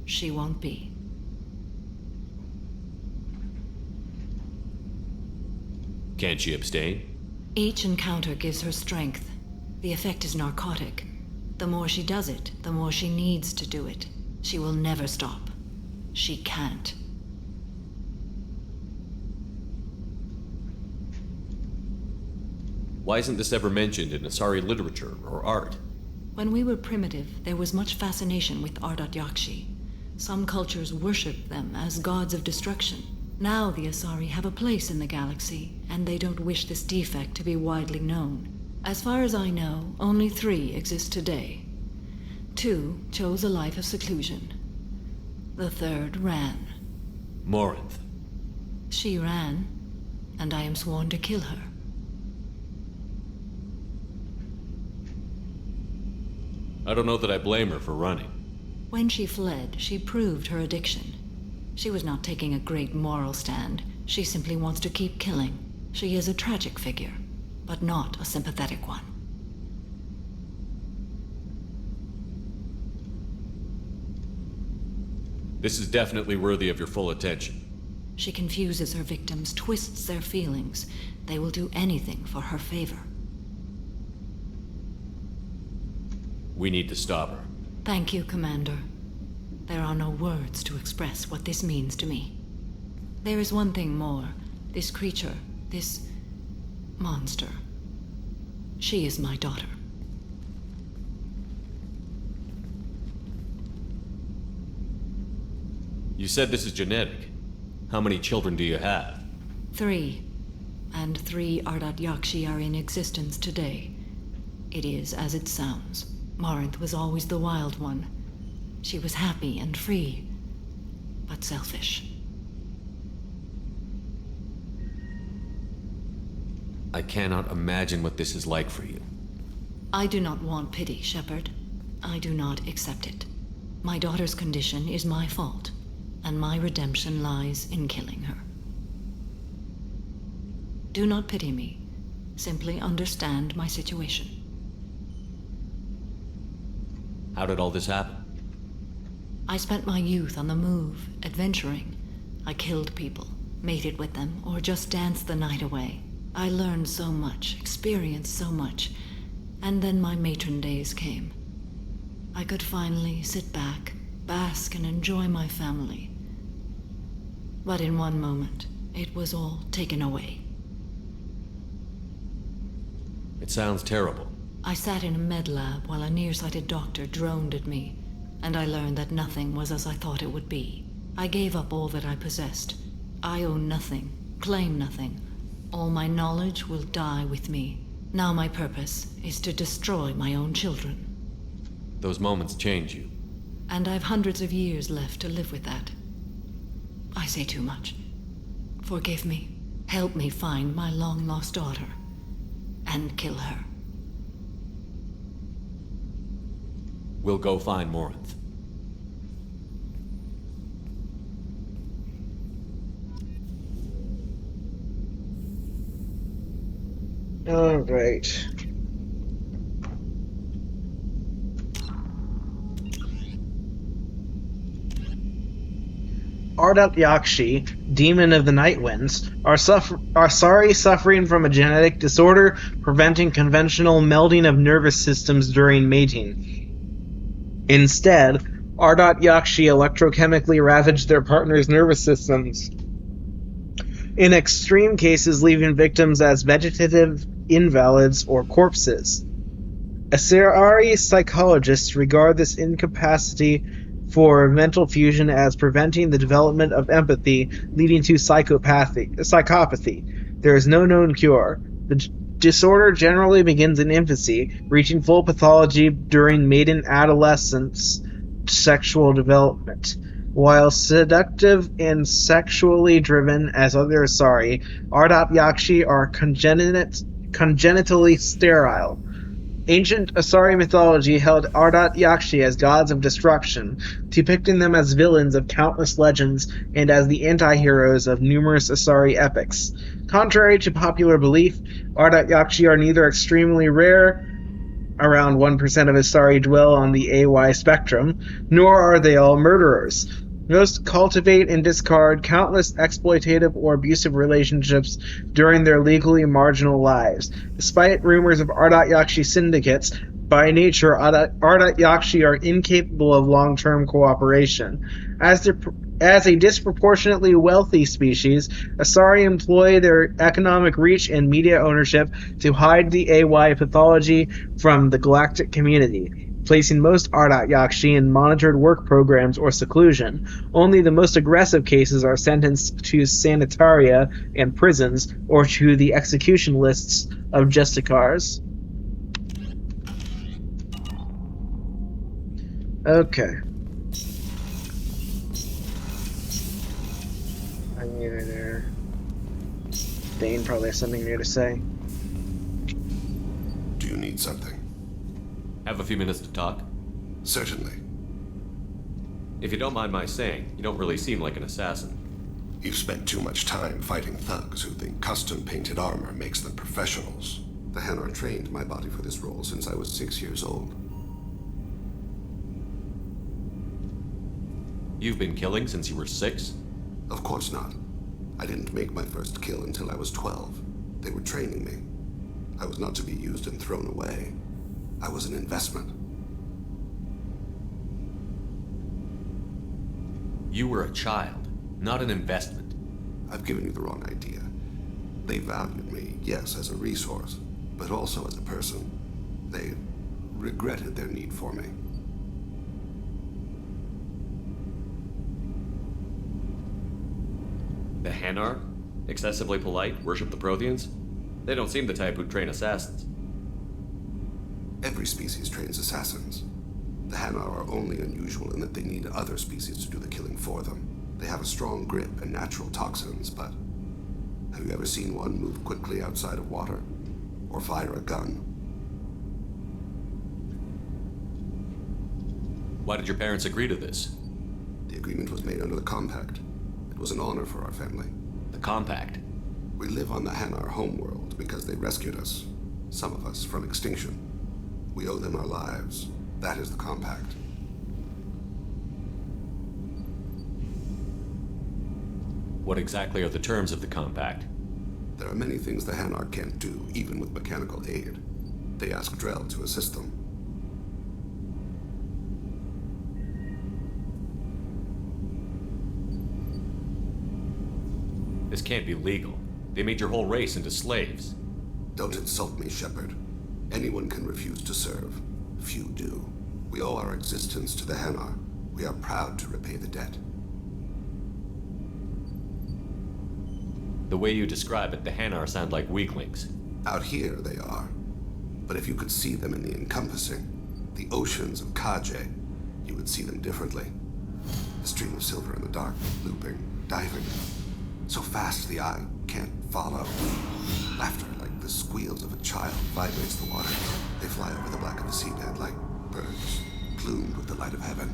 she won't be. Can't she abstain? Each encounter gives her strength. The effect is narcotic. The more she does it, the more she needs to do it. She will never stop. She can't. Why isn't this ever mentioned in Asari literature or art? When we were primitive, there was much fascination with Ardat Yakshi. Some cultures worshipped them as gods of destruction. Now the Asari have a place in the galaxy, and they don't wish this defect to be widely known. As far as I know, only 3 exist today. 2 chose a life of seclusion. The 3rd ran. Morinth. She ran, and I am sworn to kill her. I don't know that I blame her for running. When she fled, she proved her addiction. She was not taking a great moral stand. She simply wants to keep killing. She is a tragic figure, but not a sympathetic one. This is definitely worthy of your full attention. She confuses her victims, twists their feelings. They will do anything for her favor. We need to stop her. Thank you, Commander. There are no words to express what this means to me. There is one thing more. This creature, this monster. She is my daughter. You said this is genetic. How many children do you have? 3. And 3 Ardat Yakshi are in existence today. It is as it sounds. Morinth was always the wild one. She was happy and free, but selfish. I cannot imagine what this is like for you. I do not want pity, Shepard. I do not accept it. My daughter's condition is my fault, and my redemption lies in killing her. Do not pity me. Simply understand my situation. How did all this happen? I spent my youth on the move, adventuring. I killed people, mated with them, or just danced the night away. I learned so much, experienced so much, and then my matron days came. I could finally sit back, bask, and enjoy my family. But in one moment, it was all taken away. It sounds terrible. I sat in a med lab while a nearsighted doctor droned at me, and I learned that nothing was as I thought it would be. I gave up all that I possessed. I own nothing, claim nothing. All my knowledge will die with me. Now my purpose is to destroy my own children. Those moments change you. And I've hundreds of years left to live with that. I say too much. Forgive me. Help me find my long-lost daughter. And kill her. We'll go find Morinth. All right. Ardat Yakshi, demon of the night winds, are suffering from a genetic disorder preventing conventional melding of nervous systems during mating. Instead, Ardat Yakshi electrochemically ravage their partner's nervous systems, in extreme cases leaving victims as vegetative invalids or corpses. Asari psychologists regard this incapacity for mental fusion as preventing the development of empathy, leading to psychopathy. There is no known cure. The disorder generally begins in infancy, reaching full pathology during maiden adolescence sexual development. While seductive and sexually driven as other Asari, Ardat Yakshi are congenitally sterile. Ancient Asari mythology held Ardat Yakshi as gods of destruction, depicting them as villains of countless legends and as the anti-heroes of numerous Asari epics. Contrary to popular belief, Ardat Yakshi are neither extremely rare, around 1% of Asari dwell on the AY spectrum, nor are they all murderers. Most cultivate and discard countless exploitative or abusive relationships during their legally marginal lives. Despite rumors of Ardat Yakshi syndicates, by nature, Ardat Yakshi are incapable of long-term cooperation. As a disproportionately wealthy species, Asari employ their economic reach and media ownership to hide the AY pathology from the galactic community, placing most Ardat Yakshi in monitored work programs or seclusion. Only the most aggressive cases are sentenced to sanitaria and prisons, or to the execution lists of Justicars. Okay. I'm near there. Dane probably has something new to say. Do you need something? Have a few minutes to talk? Certainly. If you don't mind my saying, you don't really seem like an assassin. You've spent too much time fighting thugs who think custom-painted armor makes them professionals. The Hanar trained my body for this role since I was 6 years old. You've been killing since you were 6? Of course not. I didn't make my first kill until I was 12. They were training me. I was not to be used and thrown away. I was an investment. You were a child, not an investment. I've given you the wrong idea. They valued me, yes, as a resource, but also as a person. They regretted their need for me. The Hanar? Excessively polite, worship the Protheans? They don't seem the type who'd train assassins. Every species trains assassins. The Hanar are only unusual in that they need other species to do the killing for them. They have a strong grip and natural toxins, but have you ever seen one move quickly outside of water? Or fire a gun? Why did your parents agree to this? The agreement was made under the Compact. It was an honor for our family. The Compact? We live on the Hanar homeworld because they rescued us, some of us, from extinction. We owe them our lives. That is the Compact. What exactly are the terms of the Compact? There are many things the Hanar can't do, even with mechanical aid. They ask Drell to assist them. This can't be legal. They made your whole race into slaves. Don't insult me, Shepard. Anyone can refuse to serve. Few do. We owe our existence to the Hanar. We are proud to repay the debt. The way you describe it, the Hanar sound like weaklings. Out here, they are. But if you could see them in the encompassing, the oceans of Kaje, you would see them differently. A stream of silver in the dark, looping, diving. So fast the eye can't follow. Laughter like the squeals of a child vibrates the water. They fly over the black of the seabed like birds, plumed with the light of heaven.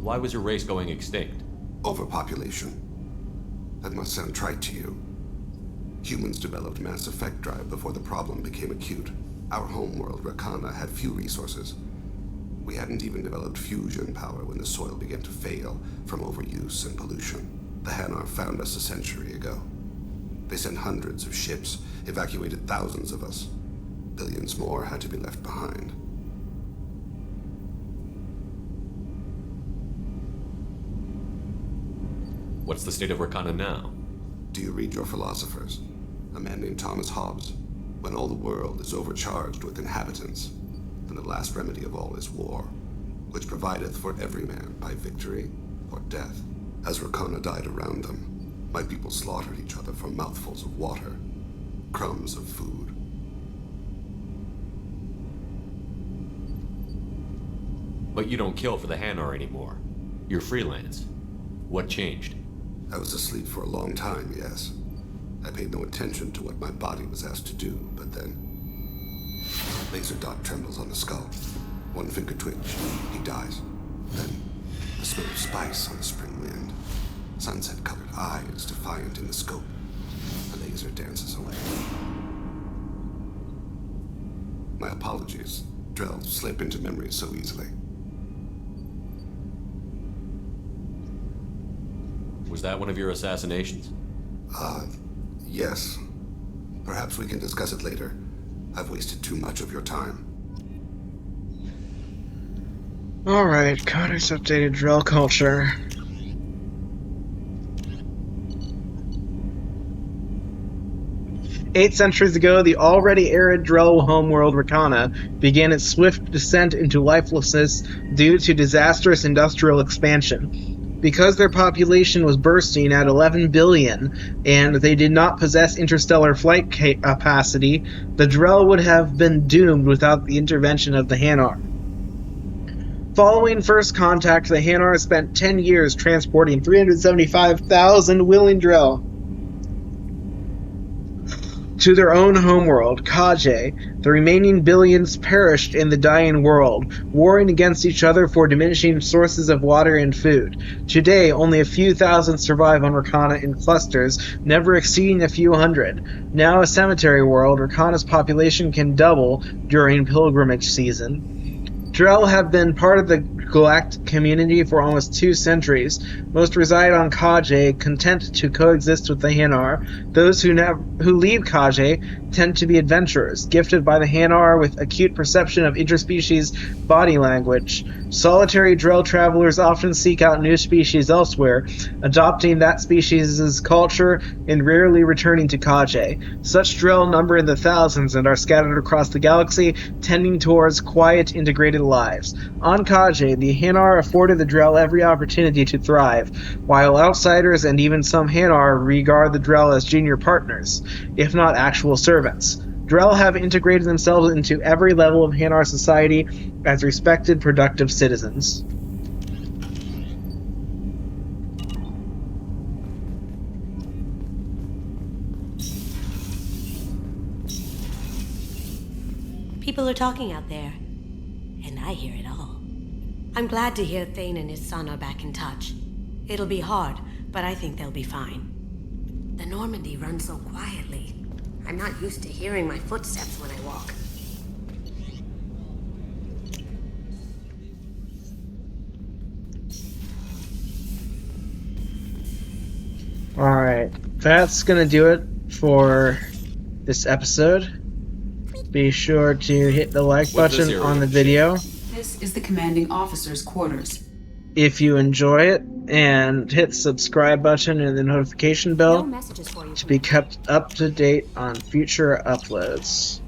Why was your race going extinct? Overpopulation. That must sound trite to you. Humans developed mass effect drive before the problem became acute. Our homeworld, Rakana, had few resources. We hadn't even developed fusion power when the soil began to fail from overuse and pollution. The Hanar found us a century ago. They sent hundreds of ships, evacuated thousands of us. Billions more had to be left behind. What's the state of Rakana now? Do you read your philosophers? A man named Thomas Hobbes. When all the world is overcharged with inhabitants, then the last remedy of all is war, which provideth for every man by victory or death. As Rakana died around them, my people slaughtered each other for mouthfuls of water, crumbs of food. But you don't kill for the Hanar anymore. You're freelance. What changed? I was asleep for a long time, yes. I paid no attention to what my body was asked to do, but then... Laser dot trembles on the skull. One finger twitch. He dies. Then, the smell of spice on the spring wind. Sunset-colored eyes defiant in the scope. The laser dances away. My apologies. Drell slip into memory so easily. Was that one of your assassinations? Yes. Perhaps we can discuss it later. I've wasted too much of your time. Alright, Codex updated Drell culture. Eight centuries ago, the already arid Drell homeworld Rakana began its swift descent into lifelessness due to disastrous industrial expansion. Because their population was bursting at 11 billion, and they did not possess interstellar flight capacity, the Drell would have been doomed without the intervention of the Hanar. Following first contact, the Hanar spent 10 years transporting 375,000 willing Drell to their own homeworld, Kaje. The remaining billions perished in the dying world, warring against each other for diminishing sources of water and food. Today, only a few thousand survive on Rakana in clusters, never exceeding a few hundred. Now a cemetery world, Rakana's population can double during pilgrimage season. Drell have been part of the galactic community for almost 2 centuries. Most reside on Kaje, content to coexist with the Hanar. Those who leave Kaje tend to be adventurers, gifted by the Hanar with acute perception of interspecies body language. Solitary Drell travelers often seek out new species elsewhere, adopting that species' culture and rarely returning to Kaje. Such Drell number in the thousands and are scattered across the galaxy, tending towards quiet, integrated lives. On Kaje, the Hanar afforded the Drell every opportunity to thrive, while outsiders and even some Hanar regard the Drell as junior partners, if not actual servants. Drell have integrated themselves into every level of Hanar society as respected, productive citizens. People are talking out there, and I hear it all. I'm glad to hear Thane and his son are back in touch. It'll be hard, but I think they'll be fine. The Normandy runs so quietly. I'm not used to hearing my footsteps when I walk. Alright, that's gonna do it for this episode. Be sure to hit the like button on the video This is the commanding officer's quarters. if you enjoy it, and hit the subscribe button and the notification bell to be kept up to date on future uploads.